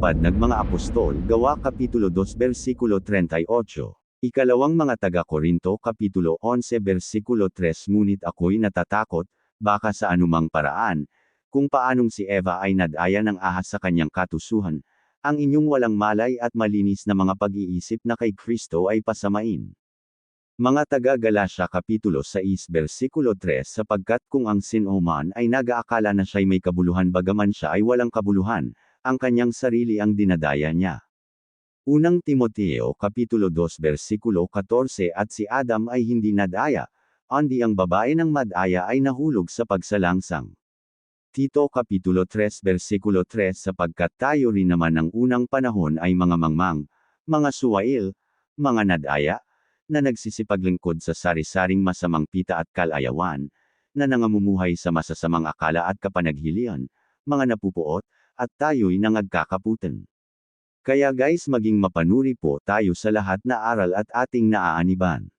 natupad ng mga apostol, Gawa Kapitulo 2 versikulo 38. Ikalawang mga taga-Korinto Kapitulo 11 versikulo 3. Ngunit ako'y natatakot, baka sa anumang paraan, kung paanong si Eva ay nadaya ng ahas sa kanyang katusuhan, ang inyong walang malay at malinis na mga pag-iisip na kay Kristo ay pasamain. Mga taga-Galasya Kapitulo 6 versikulo 3. Sapagkat kung ang sinoman ay nag-aakala na siya'y may kabuluhan bagaman siya ay walang kabuluhan, ang kanyang sarili ang dinadaya niya. Unang Timoteo Kapitulo 2 versikulo 14. At si Adam ay hindi nadaya, andi ang babae ng madaya ay nahulog sa pagsalangsang. Tito Kapitulo 3 versikulo 3. Sapagkat tayo rin naman ng unang panahon ay mga mangmang, mga suwail, mga nadaya, na nagsisipaglingkod sa sari-saring masamang pita at kalayawan, na nangamumuhay sa masasamang akala at kapanaghilian, mga napupuot, at tayo'y nangagkakaputan. Kaya guys, maging mapanuri po tayo sa lahat na aral at ating naaaniban.